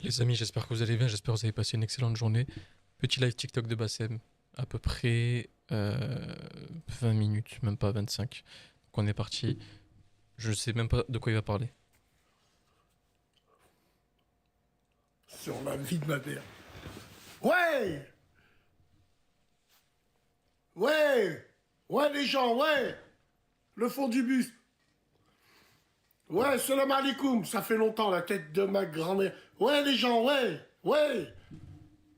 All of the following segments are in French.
Les amis, j'espère que vous allez bien, j'espère que vous avez passé une excellente journée. Petit live TikTok de Bassem, à peu près 20 minutes, même pas 25. Donc on est parti. Je sais même pas de quoi il va parler. Sur la vie de ma mère. Ouais. Ouais. Ouais, les gens, ouais. Le fond du bus. Ouais, salam alaikum. Ça fait longtemps, la tête de ma grand-mère. Ouais, les gens, ouais. Ouais.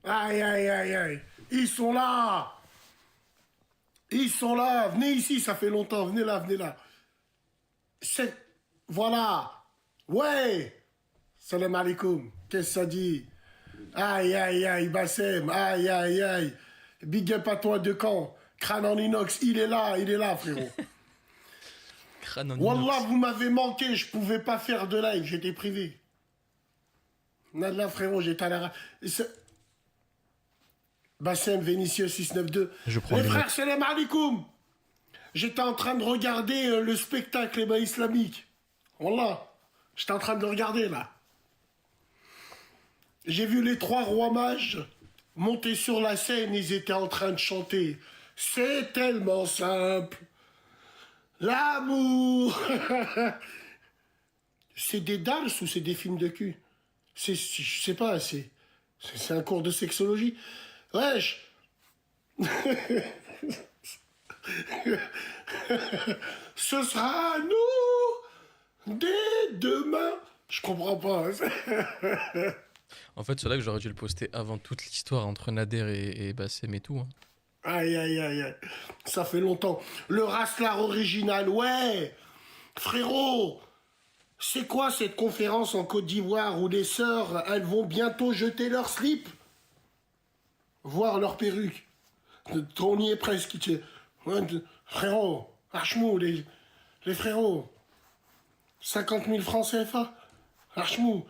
Aïe, aïe, aïe, aïe. Ils sont là. Ils sont là. Venez ici, ça fait longtemps. Venez là, venez là. C'est... Voilà. Ouais. Salam alaikum. Qu'est-ce que ça dit? Aïe, aïe, aïe, Bassem. Aïe, aïe, aïe. Big up à toi de Caen. Crâne en inox. Il est là, frérot. Crâne en Wallah, inox. vous m'avez manqué. Je pouvais pas faire de live. J'étais privé. Là, frérot, j'étais à la... Bassem, Vénitieux 692. Je prends Les des frères, notes. salam alaikum. J'étais en train de regarder le spectacle islamique. Wallah. J'étais en train de le regarder, là. J'ai vu les trois rois mages monter sur la scène, ils étaient en train de chanter. C'est tellement simple. L'amour. C'est des dalles ou c'est des films de cul? Je sais pas, c'est un cours de sexologie. Wesh. Ce sera nous dès demain. Je comprends pas. En fait, c'est là que j'aurais dû le poster avant toute l'histoire entre Nader et Bassem et tout, hein. Aïe, aïe, aïe, aïe. Ça fait longtemps. Le Raslar original, ouais. Frérot, c'est quoi cette conférence en Côte d'Ivoire où les sœurs, elles vont bientôt jeter leur slip, voir leur perruque. On y est presque. Frérot, Archemou, les frérots. 50 000 francs CFA. Archemou.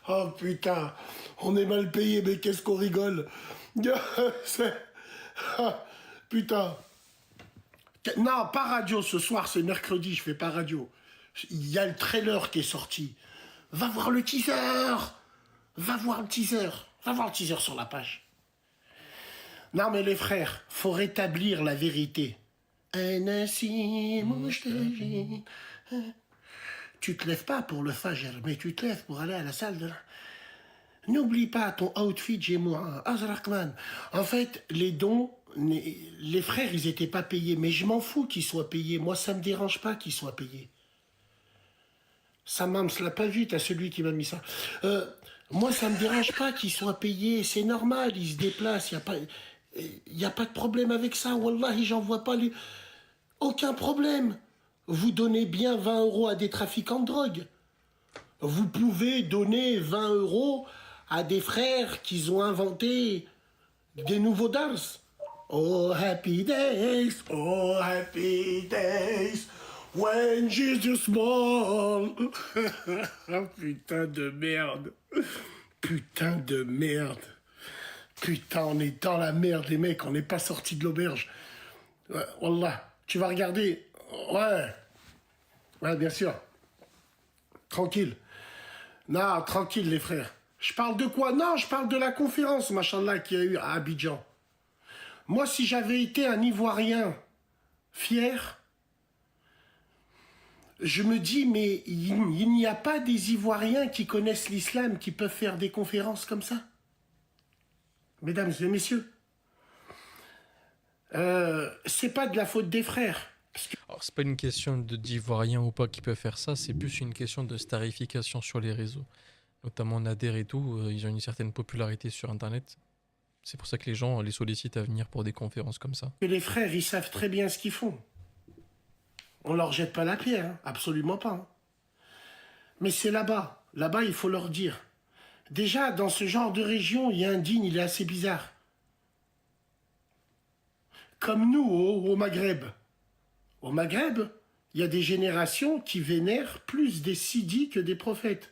Oh putain, on est mal payé, mais qu'est-ce qu'on rigole. Ah, putain. Non, pas radio ce soir, c'est mercredi, je fais pas radio. Il y a le trailer qui est sorti. Va voir le teaser. Va voir le teaser. Va voir le teaser sur la page. Non mais les frères, faut rétablir la vérité. Tu te lèves pas pour le fajr, mais tu te lèves pour aller à la salle de... N'oublie pas ton outfit Gémois, Azrakman. En fait, les dons, les frères, ils étaient pas payés, mais je m'en fous qu'ils soient payés. Moi, ça me dérange pas qu'ils soient payés. Ça m'a l'a pas vu, t'as celui qui m'a mis ça. Moi, ça me dérange pas qu'ils soient payés, c'est normal, ils se déplacent, y a pas de problème avec ça. Wallahi, j'en vois pas les... Aucun problème. Vous donnez bien 20 € à des trafiquants de drogue. Vous pouvez donner 20 € à des frères qui ont inventé des nouveaux dars. Oh happy days, when Jesus born. Oh, putain de merde. Putain de merde. Putain, on est dans la merde, les mecs, on n'est pas sortis de l'auberge. Wallah, tu vas regarder. Ouais. Ouais, bien sûr. Tranquille. Non, tranquille, les frères. Je parle de quoi? Non, je parle de la conférence, machallah, qu'il y a eu à Abidjan. Moi, si j'avais été un Ivoirien fier, je me dis, mais il n'y a pas des Ivoiriens qui connaissent l'islam qui peuvent faire des conférences comme ça? Mesdames et messieurs, c'est pas de la faute des frères. Alors, c'est pas une question de d'Ivoiriens ou pas qui peut faire ça, c'est plus une question de starification sur les réseaux. Notamment Nader et tout, ils ont une certaine popularité sur Internet. C'est pour ça que les gens les sollicitent à venir pour des conférences comme ça. Que les frères, ils savent très bien ce qu'ils font. On leur jette pas la pierre, hein, absolument pas. Hein. Mais c'est là-bas. Là-bas, il faut leur dire. Déjà, dans ce genre de région, il y a un dîne, il est assez bizarre. Comme nous, au Maghreb. Au Maghreb, il y a des générations qui vénèrent plus des sidis que des prophètes.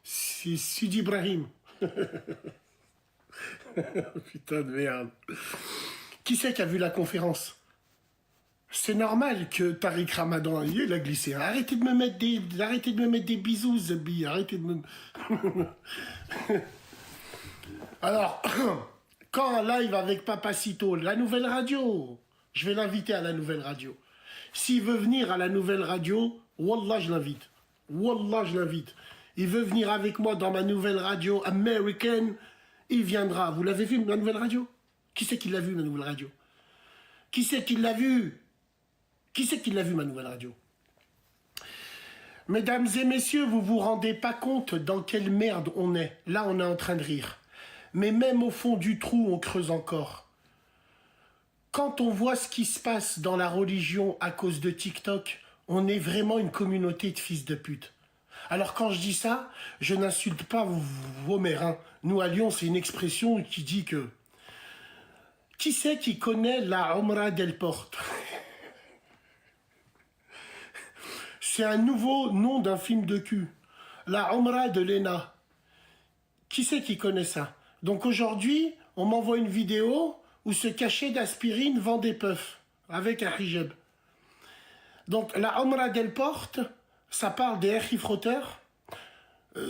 C'est Sidi Ibrahim. Putain de merde. Qui c'est qui a vu la conférence? C'est normal que Tariq Ramadan, il a glissé. Arrêtez de me mettre des bisous, Zebi. Arrêtez de me... Alors, quand un live avec Papacito, la nouvelle radio, je vais l'inviter à la nouvelle radio. S'il veut venir à la nouvelle radio, Wallah, je l'invite. Wallah, je l'invite. Il veut venir avec moi dans ma nouvelle radio américaine, il viendra. Vous l'avez vu, ma nouvelle radio? Qui c'est qui l'a vu, ma nouvelle radio? Qui c'est qui l'a vu? Qui c'est qui l'a vu, ma nouvelle radio? Mesdames et messieurs, vous vous rendez pas compte dans quelle merde on est. Là, on est en train de rire. Mais même au fond du trou, on creuse encore. Quand on voit ce qui se passe dans la religion à cause de TikTok, on est vraiment une communauté de fils de pute. Alors quand je dis ça, je n'insulte pas vos mères. Hein. Nous, à Lyon, c'est une expression qui dit que... Qui c'est qui connaît la Omra d'El Porte? C'est un nouveau nom d'un film de cul. La Omra de Lena. Qui c'est qui connaît ça? Donc aujourd'hui, on m'envoie une vidéo où ce cachet d'aspirine vend des puffs avec un hijab. Donc la Omra d'El Porte, ça parle des frotteurs.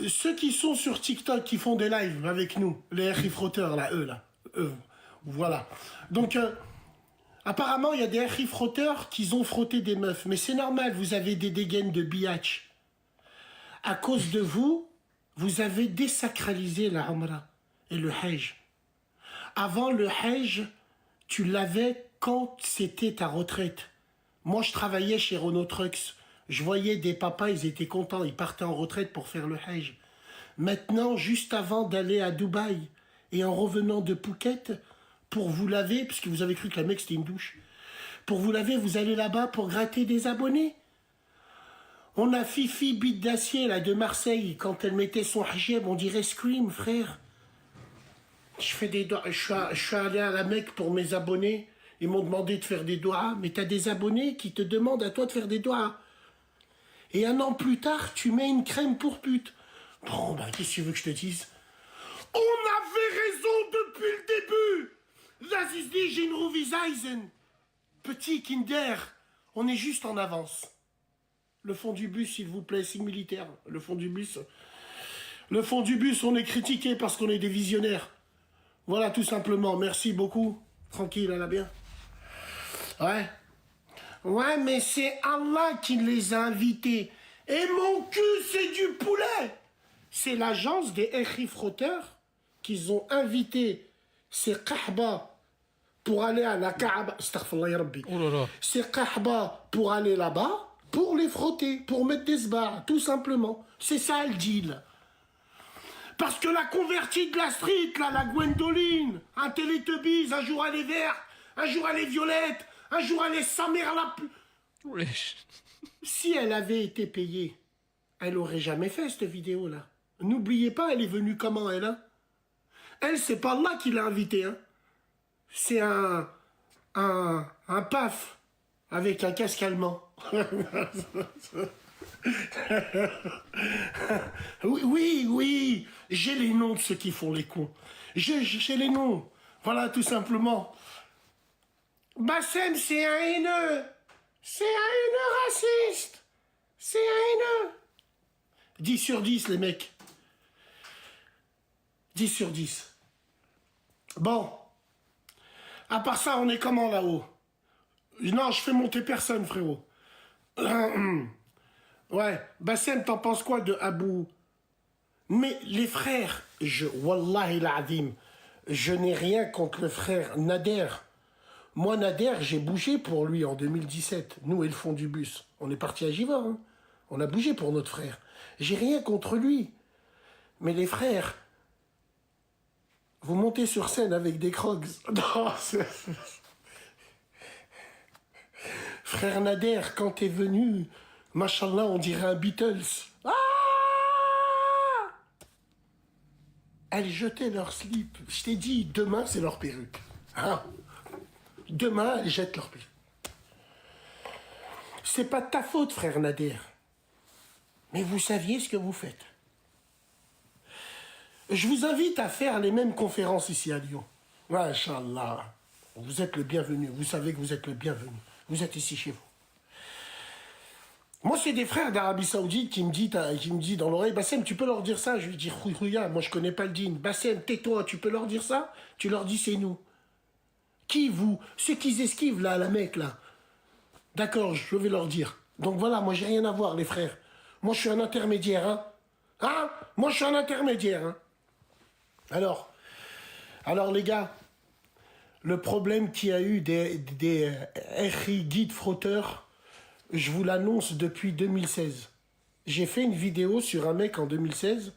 Ceux qui sont sur TikTok, qui font des lives avec nous, les frotteurs, là, eux, voilà. Donc, apparemment, il y a des frotteurs qui ont frotté des meufs. Mais c'est normal, vous avez des dégaines de biatch. À cause de vous, vous avez désacralisé la Umrah et le Hajj. Avant le Hajj, tu l'avais quand c'était ta retraite. Moi, je travaillais chez Renault Trucks. Je voyais des papas, ils étaient contents, ils partaient en retraite pour faire le Hajj. Maintenant, juste avant d'aller à Dubaï et en revenant de Phuket, pour vous laver, parce que vous avez cru que la Mecque c'était une douche, pour vous laver, vous allez là-bas pour gratter des abonnés. On a Fifi Bite d'Acier, là, de Marseille, quand elle mettait son hijab, on dirait Scream, frère. Je suis allé à la Mecque pour mes abonnés, ils m'ont demandé de faire des doigts, mais t'as des abonnés qui te demandent à toi de faire des doigts. Et un an plus tard, tu mets une crème pour pute. Bon, bah, qu'est-ce que tu veux que je te dise? On avait raison depuis le début. Das ist die Genruviseisen. Petit Kinder, on est juste en avance. Le fond du bus, s'il vous plaît, signe militaire. Le fond du bus, on est critiqué parce qu'on est des visionnaires. Voilà, tout simplement. Merci beaucoup. Tranquille, elle a bien. Ouais. Ouais, mais c'est Allah qui les a invités. Et mon cul, c'est du poulet. C'est l'agence des frotteurs qu'ils ont invité ces kahba pour aller à la Kaaba. Astaghfirullah ya Rabbi. Oh là là. Ces kahba pour aller là-bas, pour les frotter, pour mettre des sbars, tout simplement. C'est ça le deal. Parce que la convertie de la street, là, la Gwendoline, un Télétubbies, un jour elle est verte, un jour elle est violette, un jour elle est sa mère la plus... Wesh. Si elle avait été payée, elle aurait jamais fait cette vidéo-là. N'oubliez pas, elle est venue comment, elle, hein? Elle, c'est pas Allah qui l'a invitée, hein? C'est un paf avec un casque allemand. Oui, j'ai les noms de ceux qui font les cons. J'ai les noms. Voilà, tout simplement. Bassem, c'est un haineux. C'est un haineux raciste. C'est un haineux. 10 sur 10, les mecs. 10 sur 10. Bon. À part ça, on est comment là-haut? Non, je fais monter personne, frérot. Ouais. Bassem, t'en penses quoi de Abou? Mais les frères, Wallahi l'azim, je n'ai rien contre le frère Nader. Moi, Nader, j'ai bougé pour lui en 2017. Nous et le fond du bus. On est parti à Givor. Hein. On a bougé pour notre frère. J'ai rien contre lui. Mais les frères, vous montez sur scène avec des crocs. Non, frère Nader, quand t'es venu, machallah, on dirait un Beatles. Ah! Elles jetaient leur slip. Je t'ai dit, demain, c'est leur perruque. Hein? Demain, elles jettent leur perruque. C'est pas de ta faute, frère Nader. Mais vous saviez ce que vous faites. Je vous invite à faire les mêmes conférences ici à Lyon. Inch'Allah. Vous êtes le bienvenu. Vous savez que vous êtes le bienvenu. Vous êtes ici chez vous. Moi, c'est des frères d'Arabie Saoudite qui me dit dans l'oreille, Bassem, tu peux leur dire ça? Je lui dis, regarde, moi je connais pas le dîn. Bassem, tais-toi, tu peux leur dire ça? Tu leur dis, c'est nous. Qui, vous? Ceux qui esquivent, là, la Mecque, là. D'accord, je vais leur dire. Donc voilà, moi j'ai rien à voir, les frères. Moi je suis un intermédiaire, hein. Hein? Moi je suis un intermédiaire, hein. Alors les gars, le problème qu'il y a eu des RI guides frotteurs, je vous l'annonce depuis 2016. J'ai fait une vidéo sur un mec en 2016.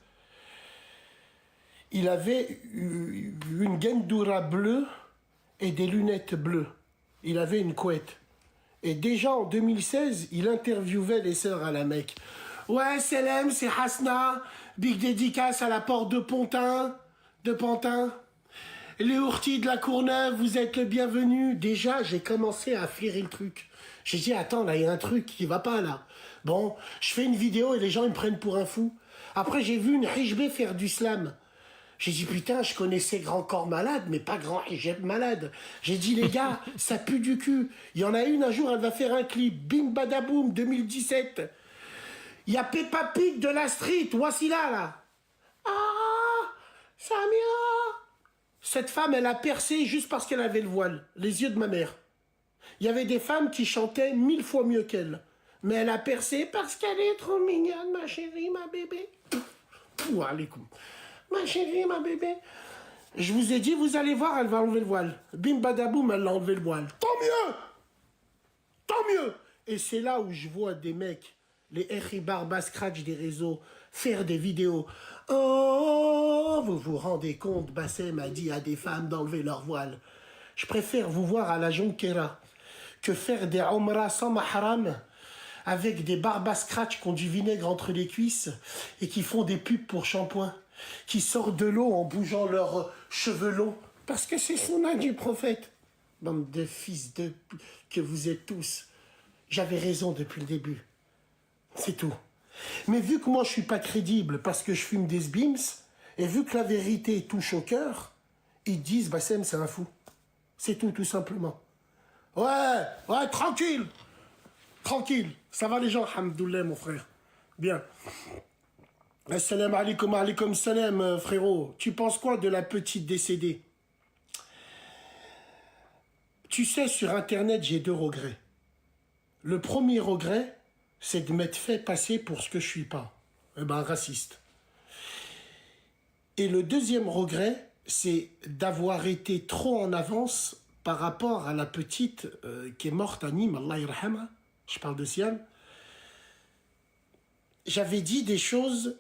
Il avait une gendoura bleue et des lunettes bleues. Il avait une couette. Et déjà en 2016, il interviewait les sœurs à la Mecque. Ouais, Selem, c'est Hasna. Big dédicace à la porte de Pantin. Les ourtis de la Courneuve, vous êtes le bienvenu. Déjà, j'ai commencé à flairer le truc. J'ai dit, attends, là, il y a un truc qui va pas, là. Bon, je fais une vidéo et les gens, ils me prennent pour un fou. Après, j'ai vu une hijbé faire du slam. J'ai dit, putain, je connaissais Grand Corps Malade, mais pas Grand Hijab Malade. J'ai dit, les gars, ça pue du cul. Il y en a une, un jour, elle va faire un clip. Bim Badaboum, 2017. Il y a Peppa Pig de la street. Voici là. Ah, Samia. Cette femme, elle a percé juste parce qu'elle avait le voile. Les yeux de ma mère. Il y avait des femmes qui chantaient 1000 fois mieux qu'elle. Mais elle a percé parce qu'elle est trop mignonne, ma chérie, ma bébé. Pouh, allez, ma chérie, ma bébé. Je vous ai dit, vous allez voir, elle va enlever le voile. Bim badaboum, elle a enlevé le voile. Tant mieux. Tant mieux. Et c'est là où je vois des mecs, les Eri Barba Scratch des réseaux, faire des vidéos. Oh, vous vous rendez compte, Bassem a dit à des femmes d'enlever leur voile. Je préfère vous voir à la Jonquera que faire des Omra sans mahram avec des Barba Scratch qui ont du vinaigre entre les cuisses et qui font des pubs pour shampoing, qui sortent de l'eau en bougeant leurs cheveux longs, parce que c'est sunna du prophète. Bande de fils de... que vous êtes tous. J'avais raison depuis le début. C'est tout. Mais vu que moi je suis pas crédible parce que je fume des sbims, et vu que la vérité touche au cœur, ils disent Bassem c'est un fou. C'est tout simplement. Ouais, tranquille. Tranquille. Ça va les gens, hamdoulilah mon frère. Bien. Assalamu alaikum salam, frérot. Tu penses quoi de la petite décédée? Tu sais, sur Internet, j'ai 2 regrets. Le premier regret, c'est de m'être fait passer pour ce que je suis pas. Raciste. Et le deuxième regret, c'est d'avoir été trop en avance par rapport à la petite qui est morte à Nîmes, Allah yarhama. Je parle de Siam. J'avais dit des choses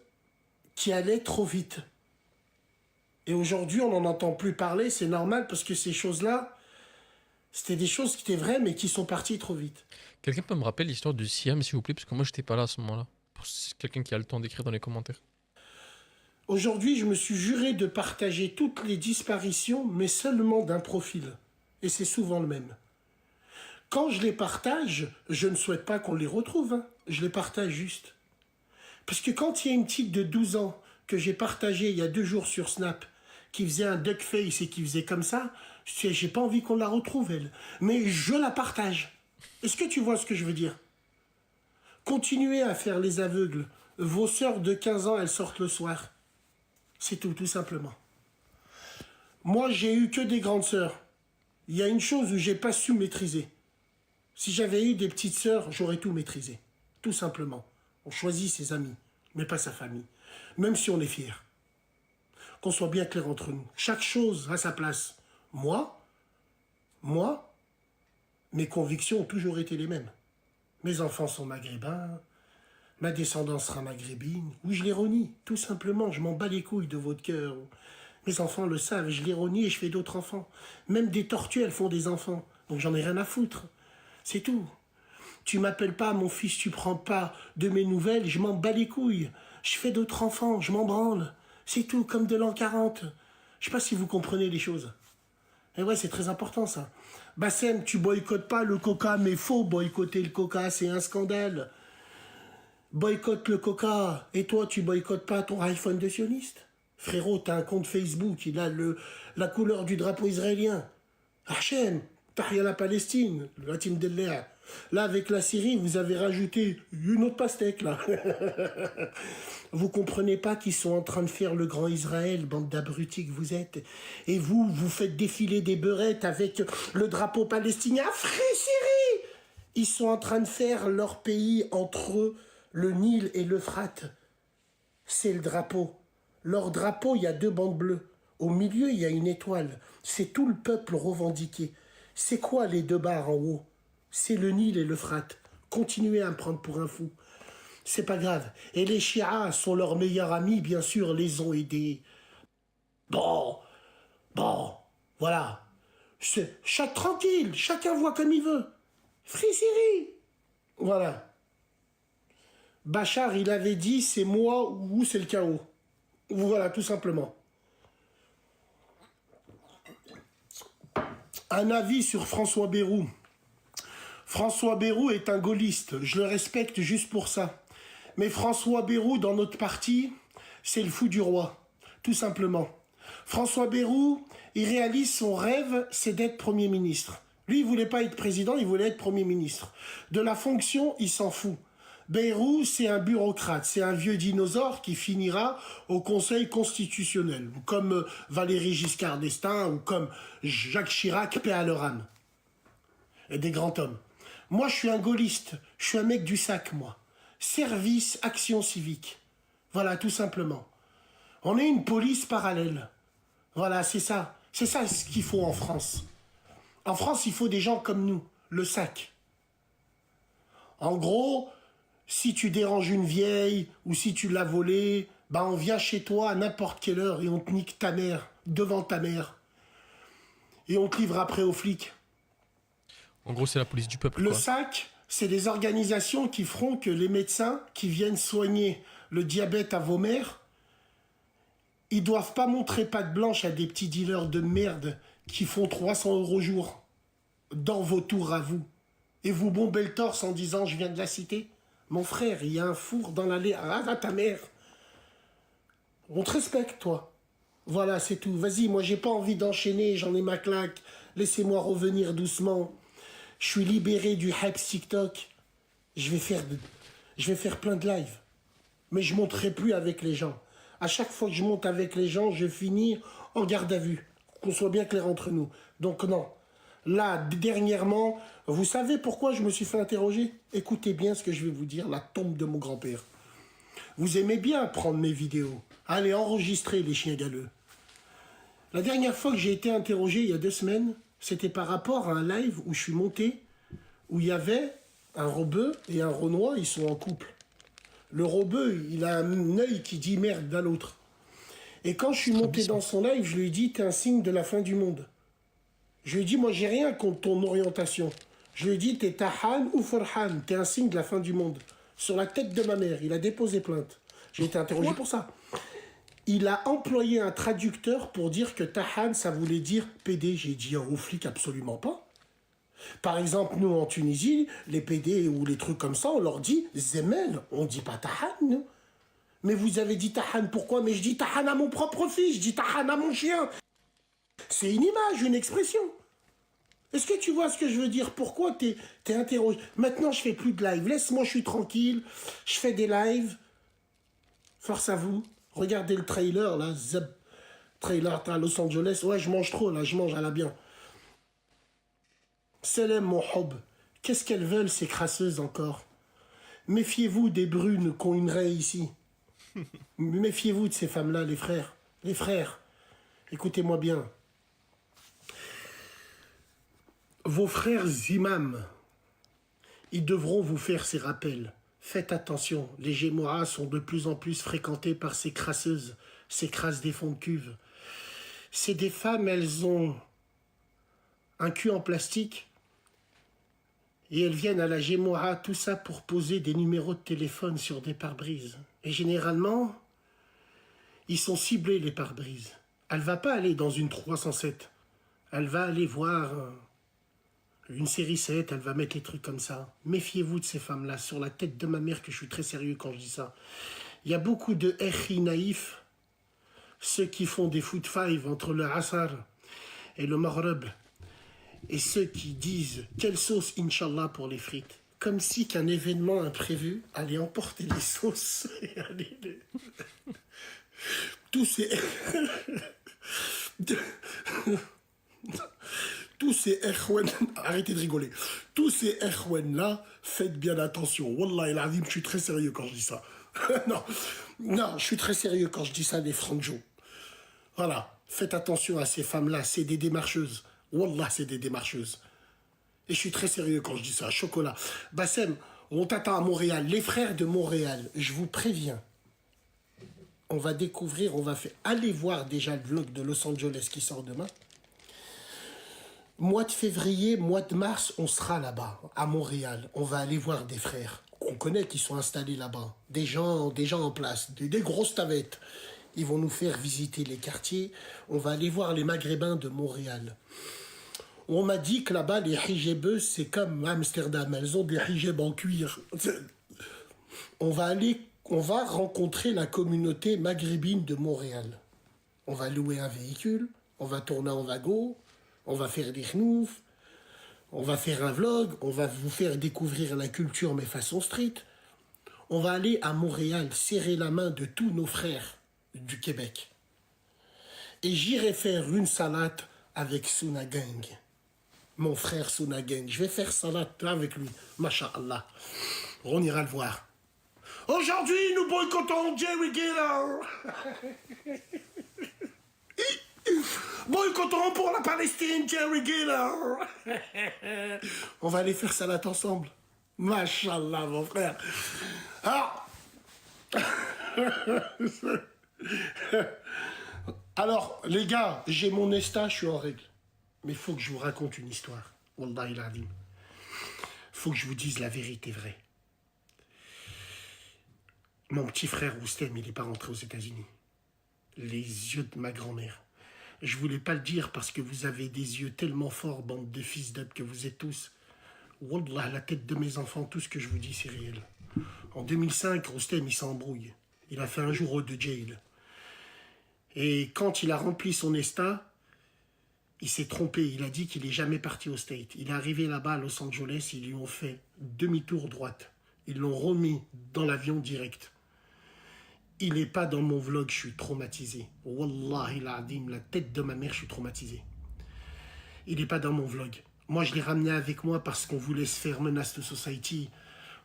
qui allaient trop vite. Et aujourd'hui, on n'en entend plus parler, c'est normal parce que ces choses-là, c'était des choses qui étaient vraies mais qui sont parties trop vite. Quelqu'un peut me rappeler l'histoire du Siam, s'il vous plaît, parce que moi, j'étais pas là à ce moment-là. Pour quelqu'un qui a le temps d'écrire dans les commentaires. Aujourd'hui, je me suis juré de partager toutes les disparitions, mais seulement d'un profil. Et c'est souvent le même. Quand je les partage, je ne souhaite pas qu'on les retrouve. Hein. Je les partage juste. Parce que quand il y a une petite de 12 ans que j'ai partagée il y a 2 jours sur Snap, qui faisait un duck face et qui faisait comme ça, j'ai pas envie qu'on la retrouve, elle. Mais je la partage. Est-ce que tu vois ce que je veux dire? Continuez à faire les aveugles. Vos sœurs de 15 ans, elles sortent le soir. C'est tout simplement. Moi, j'ai eu que des grandes sœurs. Il y a une chose où j'ai pas su maîtriser. Si j'avais eu des petites sœurs, j'aurais tout maîtrisé. Tout simplement. On choisit ses amis, mais pas sa famille. Même si on est fier. Qu'on soit bien clair entre nous. Chaque chose a sa place. Moi, mes convictions ont toujours été les mêmes. Mes enfants sont maghrébins, ma descendance sera maghrébine. Oui, je les renie, tout simplement. Je m'en bats les couilles de votre cœur. Mes enfants le savent, je les renie et je fais d'autres enfants. Même des tortues, elles font des enfants. Donc j'en ai rien à foutre. C'est tout. Tu m'appelles pas, mon fils, tu prends pas de mes nouvelles, je m'en bats les couilles. Je fais d'autres enfants, je m'en branle. C'est tout, comme de l'an 40. Je sais pas si vous comprenez les choses. Et ouais, c'est très important ça. Bassem, tu boycottes pas le coca, mais faut boycotter le coca, c'est un scandale. Boycotte le coca, et toi, tu boycottes pas ton iPhone de sioniste? Frérot, t'as un compte Facebook, il a la couleur du drapeau israélien. Hachem, Tahia la Palestine, la team d'Elléa. Là, avec la Syrie, vous avez rajouté une autre pastèque, là. Vous comprenez pas qu'ils sont en train de faire le grand Israël, bande d'abrutis que vous êtes. Et vous, vous faites défiler des beurettes avec le drapeau palestinien. Frère Syrie! Ils sont en train de faire leur pays entre eux, le Nil et l'Euphrate. C'est le drapeau. Leur drapeau, il y a 2 bandes bleues. Au milieu, il y a une étoile. C'est tout le peuple revendiqué. C'est quoi les 2 barres en haut? C'est le Nil et l'Euphrate. Continuez à me prendre pour un fou. C'est pas grave. Et les Shias sont leurs meilleurs amis, bien sûr, les ont aidés. Bon, voilà. Tranquille, chacun voit comme il veut. Free Syrie. Voilà. Bachar, il avait dit, c'est moi ou c'est le chaos. Voilà, tout simplement. Un avis sur François Bayrou. François Bayrou est un gaulliste. Je le respecte juste pour ça. Mais François Bayrou, dans notre parti, c'est le fou du roi. Tout simplement. François Bayrou, il réalise son rêve, c'est d'être Premier ministre. Lui, il voulait pas être président, il voulait être Premier ministre. De la fonction, il s'en fout. Bayrou, c'est un bureaucrate, c'est un vieux dinosaure qui finira au Conseil constitutionnel, comme Valéry Giscard d'Estaing ou comme Jacques Chirac, paix à leur âme. Et des grands hommes. Moi, je suis un gaulliste, je suis un mec du sac, moi. Service, action civique. Voilà, tout simplement. On est une police parallèle. Voilà, c'est ça. C'est ça ce qu'il faut en France. En France, il faut des gens comme nous, le sac. En gros, si tu déranges une vieille ou si tu l'as volée, bah on vient chez toi à n'importe quelle heure et on te nique ta mère, devant ta mère. Et on te livre après aux flics. En gros, c'est la police du peuple. Le quoi. SAC, c'est des organisations qui feront que les médecins qui viennent soigner le diabète à vos mères, ils doivent pas montrer patte blanche à des petits dealers de merde qui font 300 € jour dans vos tours à vous. Et vous bombez le torse en disant « je viens de la cité ». Mon frère, il y a un four dans l'allée. Ah, ta mère. On te respecte, toi. Voilà, c'est tout. Vas-y, moi, j'ai pas envie d'enchaîner. J'en ai ma claque. Laissez-moi revenir doucement. Je suis libéré du hype TikTok. Je vais faire plein de lives. Mais je monterai plus avec les gens. À chaque fois que je monte avec les gens, je finis en garde à vue. Qu'on soit bien clair entre nous. Donc non. Là, dernièrement, vous savez pourquoi je me suis fait interroger? Écoutez bien ce que je vais vous dire, la tombe de mon grand-père. Vous aimez bien prendre mes vidéos. Allez, enregistrer les chiens galeux. La dernière fois que j'ai été interrogé, il y a 2 semaines, c'était par rapport à un live où je suis monté, où il y avait un rebeu et un renois, ils sont en couple. Le rebeu, il a un œil qui dit merde à l'autre. Et quand je suis monté dans son live, je lui ai dit, t'es un signe de la fin du monde. Je lui ai dit, moi, j'ai rien contre ton orientation. Je lui ai dit, t'es Tahan ou Farhan, t'es un signe de la fin du monde. Sur la tête de ma mère, il a déposé plainte. J'ai été interrogé pour ça. Il a employé un traducteur pour dire que Tahan, ça voulait dire PD. J'ai dit aux flics, absolument pas. Par exemple, nous, en Tunisie, les PD ou les trucs comme ça, on leur dit Zemel. On dit pas Tahan, nous. Mais vous avez dit Tahan, pourquoi? Mais je dis Tahan à mon propre fils, je dis Tahan à mon chien. C'est une image, une expression. Est-ce que tu vois ce que je veux dire? Pourquoi t'es interrogé? Maintenant, je fais plus de live. Laisse-moi, je suis tranquille. Je fais des lives. Force à vous. Regardez le trailer, là. Zeb. Trailer à Los Angeles. Ouais, je mange trop, là. Je mange à la bien. Selem, mon hob. Qu'est-ce qu'elles veulent, ces crasseuses, encore? Méfiez-vous des brunes qui ont une raie ici. Méfiez-vous de ces femmes-là, les frères. Les frères. Écoutez-moi bien. Vos frères imams, ils devront vous faire ces rappels. Faites attention, les Gémoras sont de plus en plus fréquentés par ces crasseuses, ces crasses des fonds de cuve. C'est des femmes, elles ont un cul en plastique et elles viennent à la Gémora, tout ça pour poser des numéros de téléphone sur des pare-brises. Et généralement, ils sont ciblés, les pare-brises. Elle ne va pas aller dans une 307. Elle va aller voir une série 7, elle va mettre les trucs comme ça. Méfiez-vous de ces femmes-là, sur la tête de ma mère, que je suis très sérieux quand je dis ça. Il y a beaucoup de erhi naïfs, ceux qui font des foot five entre le Asar et le Maghreb. et ceux qui disent quelle sauce, Inch'Allah, pour les frites. Comme si qu'un événement imprévu allait emporter les sauces. Et allait les... Tous ces... Tous ces ikhwan, arrêtez de rigoler. Tous ces ikhwan là, faites bien attention. Wallah el azim, je suis très sérieux quand je dis ça. non, non, je suis très sérieux quand je dis ça, les franjos. Voilà, faites attention à ces femmes-là, c'est des démarcheuses. Wallah, c'est des démarcheuses. Et je suis très sérieux quand je dis ça. Chocolat. Bassem, on t'attend à Montréal. Les frères de Montréal, je vous préviens. On va découvrir, on va faire... Allez voir déjà le vlog de Los Angeles qui sort demain. Mois de février, mois de mars, on sera là-bas, à Montréal. On va aller voir des frères qu'on connaît qui sont installés là-bas. Des gens en place, des grosses tavettes. Ils vont nous faire visiter les quartiers. On va aller voir les Maghrébins de Montréal. On m'a dit que là-bas, les hijabeuses, c'est comme Amsterdam. Elles ont des hijabs en cuir. On va rencontrer la communauté maghrébine de Montréal. On va louer un véhicule, on va tourner en wagon, on va faire des chnoufs, on va faire un vlog, on va vous faire découvrir la culture mais façon street. On va aller à Montréal serrer la main de tous nos frères du Québec. Et j'irai faire une salade avec Suna Gang. Mon frère Suna Gang. Je vais faire salade avec lui. Masha'Allah. On ira le voir. Aujourd'hui, nous boycottons Jerry Giller. Boycottons pour la Palestine, Jerry Giller. On va aller faire salade ensemble. Masha'Allah, mon frère. Alors, les gars, j'ai mon Insta, je suis en règle. Mais il faut que je vous raconte une histoire. Wallah il adim. Faut que je vous dise la vérité vraie. Mon petit frère Roustem, il n'est pas rentré aux États-Unis. Les yeux de ma grand-mère. Je voulais pas le dire parce que vous avez des yeux tellement forts, bande de fils d'up que vous êtes tous. Wallah, la tête de mes enfants, tout ce que je vous dis, c'est réel. En 2005, Roustem, il s'embrouille. Il a fait un jour de jail. Et quand il a rempli son Insta, il s'est trompé. Il a dit qu'il n'est jamais parti au State. Il est arrivé là-bas à Los Angeles, ils lui ont fait demi-tour droite. Ils l'ont remis dans l'avion direct. Il n'est pas dans mon vlog, je suis traumatisé. Wallahi l'azim, la tête de ma mère, je suis traumatisé. Il n'est pas dans mon vlog. Moi, je l'ai ramené avec moi parce qu'on voulait se faire Menace to Society.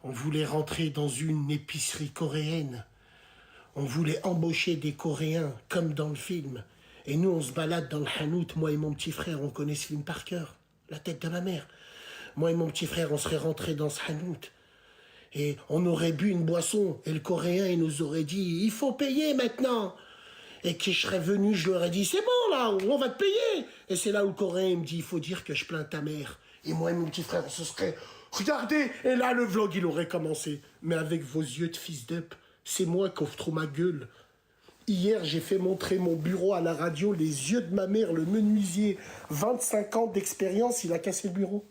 On voulait rentrer dans une épicerie coréenne. On voulait embaucher des Coréens, comme dans le film. Et nous, on se balade dans le hanout, moi et mon petit frère, on connaît ce film par cœur. La tête de ma mère. Moi et mon petit frère, on serait rentrés dans ce hanout. Et on aurait bu une boisson. Et le Coréen, il nous aurait dit, il faut payer maintenant. Et que je serais venu, je lui aurais dit, c'est bon là, on va te payer. Et c'est là où le Coréen, il me dit, il faut dire que je plains ta mère. Et moi et mon petit frère, on se serait... Regardez. Et là, le vlog, il aurait commencé. Mais avec vos yeux de fils d'up, c'est moi qui offre trop ma gueule. Hier, j'ai fait montrer mon bureau à la radio, les yeux de ma mère, le menuisier, 25 ans d'expérience, il a cassé le bureau.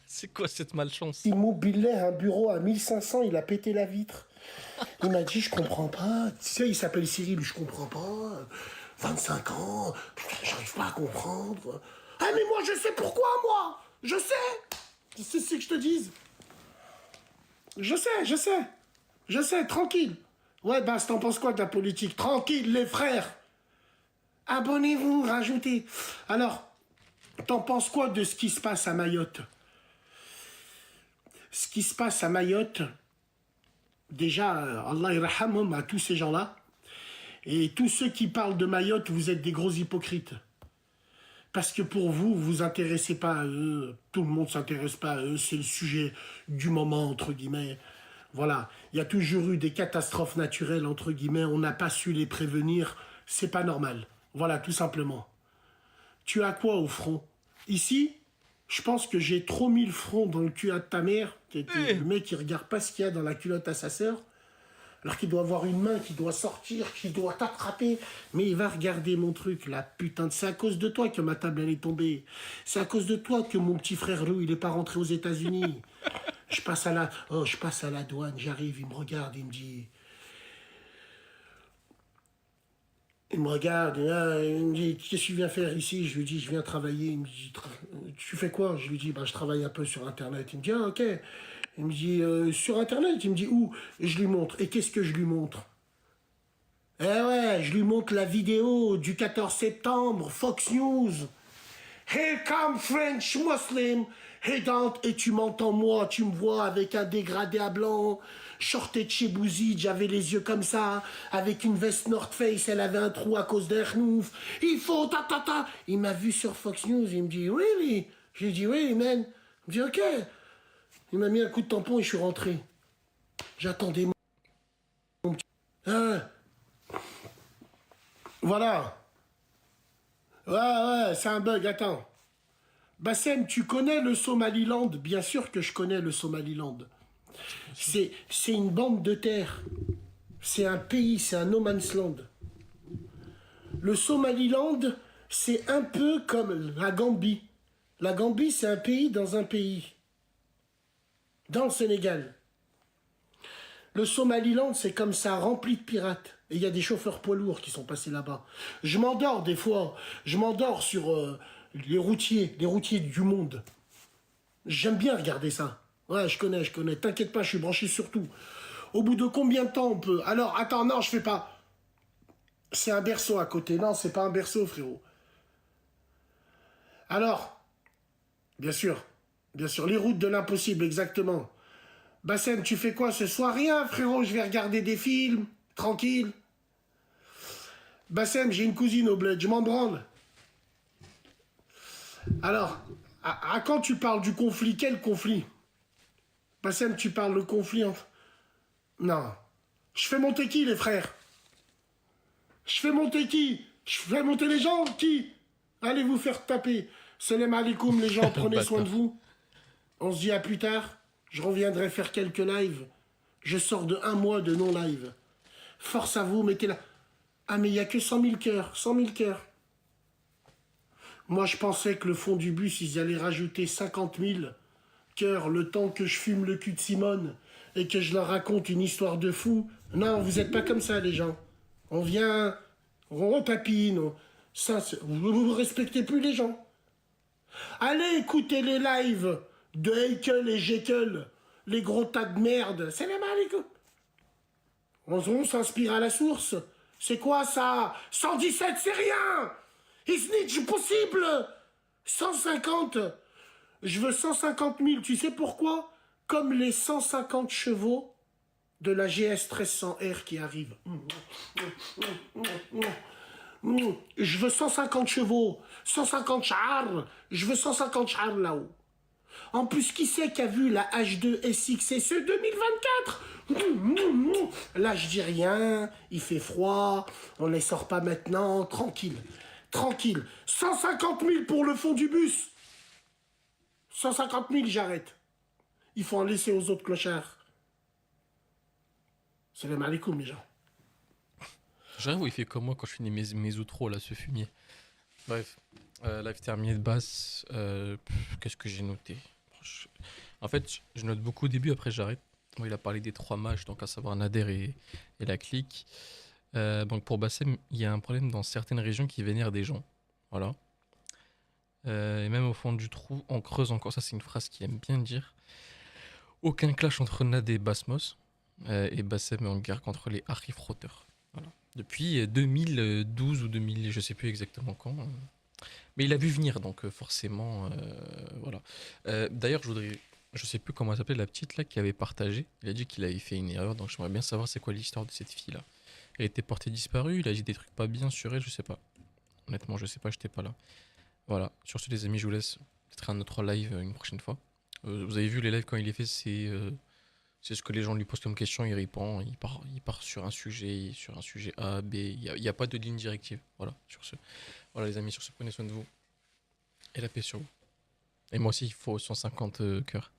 C'est quoi cette malchance? Immobilier, un bureau à 1500, il a pété la vitre. Il m'a dit, je comprends pas. Tu sais, il s'appelle Cyril, je comprends pas. 25 ans, j'arrive pas à comprendre. Ah, mais moi, je sais pourquoi, moi. Je sais. C'est ce que je te dise. Je sais, tranquille. Ouais, bah, t'en penses quoi de la politique? Tranquille, les frères. Abonnez-vous, rajoutez. Alors, t'en penses quoi de ce qui se passe à Mayotte? Ce qui se passe à Mayotte, déjà, Allah irhamhum à tous ces gens-là. Et tous ceux qui parlent de Mayotte, vous êtes des gros hypocrites. Parce que pour vous, vous vous intéressez pas à eux. Tout le monde s'intéresse pas à eux. C'est le sujet du moment, entre guillemets. Voilà. Il y a toujours eu des catastrophes naturelles, entre guillemets. On n'a pas su les prévenir. C'est pas normal. Voilà, tout simplement. Tu as quoi au front? Ici, je pense que j'ai trop mis le front dans le cul à ta mère. Le mec qui regarde pas ce qu'il y a dans la culotte à sa sœur. Alors qu'il doit avoir une main qui doit sortir, qui doit t'attraper. Mais il va regarder mon truc, la putain de... C'est à cause de toi que ma table, elle est tombée. C'est à cause de toi que mon petit frère Lou, il est pas rentré aux États-Unis. Je passe à la douane, j'arrive, il me regarde, il me dit... Il me regarde, et là, il me dit, qu'est-ce que tu viens faire ici? Je lui dis, je viens travailler. Il me dit, tu fais quoi? Je lui dis, bah, je travaille un peu sur Internet. Il me dit, ah, ok. Il me dit, sur Internet? Il me dit, où? Et je lui montre. Et qu'est-ce que je lui montre? Eh ouais, je lui montre la vidéo du 14 septembre, Fox News. Here come French Muslim. Hey Dante, et tu m'entends moi, tu me vois avec un dégradé à blanc, shorté de chez Bouzid, j'avais les yeux comme ça, avec une veste North Face, elle avait un trou à cause d'Ernouf. Il faut ta ta ta. Il m'a vu sur Fox News, il me dit really. Je lui dis oui, man. Il me dit ok. Il m'a mis un coup de tampon et je suis rentré. J'attendais mon petit. Hein, voilà. Ouais, ouais, c'est un bug, attends. Bassem, tu connais le Somaliland? Bien sûr que je connais le Somaliland. C'est possible. C'est une bande de terre. C'est un pays, c'est un no man's land. Le Somaliland, c'est un peu comme la Gambie. La Gambie, c'est un pays dans un pays. Dans le Sénégal. Le Somaliland, c'est comme ça, rempli de pirates. Et il y a des chauffeurs poids lourds qui sont passés là-bas. Je m'endors des fois. Je m'endors sur les routiers du monde. J'aime bien regarder ça. Ouais, je connais, je connais. T'inquiète pas, je suis branché sur tout. Au bout de combien de temps on peut? Alors, attends, non, je fais pas. C'est un berceau à côté. Non, c'est pas un berceau, frérot. Alors, bien sûr, les routes de l'impossible, exactement. Bassem, tu fais quoi ce soir? Rien, frérot, je vais regarder des films, tranquille. Bassem, j'ai une cousine au bled, je m'en branle. Alors, à quand tu parles du conflit? Quel conflit? Bassem, tu parles le conflit entre... Non. Je fais monter qui, les frères? Je fais monter qui? Je fais monter les gens? Qui? Allez vous faire taper. Salam alaikum, les gens, Le prenez soin de bâtard. vous. On se dit à plus tard. Je reviendrai faire quelques lives. Je sors de un mois de non-live. Force à vous, mettez la... Ah, mais il n'y a que 100 000 cœurs. 100 000 cœurs. Moi, je pensais que le fond du bus, ils allaient rajouter 50 000 cœurs le temps que je fume le cul de Simone et que je leur raconte une histoire de fou. Non, vous n'êtes pas comme ça, les gens. On vient, on papine. Ça, vous respectez plus les gens. Allez écouter les lives de Heikel et Jekyll, les gros tas de merde. C'est les mal, écoute. On s'inspire à la source. C'est quoi ça? 117, c'est rien. Is it possible? 150. Je veux 150 000. Tu sais pourquoi? Comme les 150 chevaux de la GS 1300R qui arrive. Je veux 150 chevaux, 150 chars. Je veux 150 chars là-haut. En plus, qui c'est qui a vu la H2 SXSE 2024? Là, je dis rien, il fait froid, on les sort pas maintenant, tranquille. Tranquille. 150 000 pour le fond du bus. 150 000, j'arrête. Il faut en laisser aux autres clochards. Salam alaikum, les gens. J'avoue, il fait comme moi quand je finis mes outros là, ce fumier. Bref, live terminé de basse. Qu'est-ce que j'ai noté? Je- En fait, je note beaucoup au début, après j'arrête. Bon, il a parlé des trois mages, donc à savoir Nader et la clique. Donc pour Bassem, il y a un problème dans certaines régions qui vénèrent des gens. Voilà. Et même au fond du trou, on creuse encore. Ça, c'est une phrase qu'il aime bien dire. Aucun clash entre Nader et Basmos. Et Bassem est en guerre contre les Arifrotteurs. Voilà. Depuis 2012 ou 2000, je sais plus exactement quand. Mais il a vu venir, donc forcément, voilà. D'ailleurs, je sais plus comment elle s'appelait, la petite là qui avait partagé. Il a dit qu'il avait fait une erreur, donc j'aimerais bien savoir c'est quoi l'histoire de cette fille là. Elle était portée disparue, il a dit des trucs pas bien sur elle, je sais pas. Honnêtement, je sais pas, j'étais pas là. Voilà. Sur ce, les amis, je vous laisse. Peut-être un autre live une prochaine fois. Vous avez vu les lives quand il les fait, c'est ce que les gens lui posent comme question, il répond, il part sur un sujet A, B. Il y a pas de ligne directive. Voilà. Sur ce, voilà les amis, sur ce, prenez soin de vous et la paix sur vous. Et moi aussi, il faut 150 cœurs.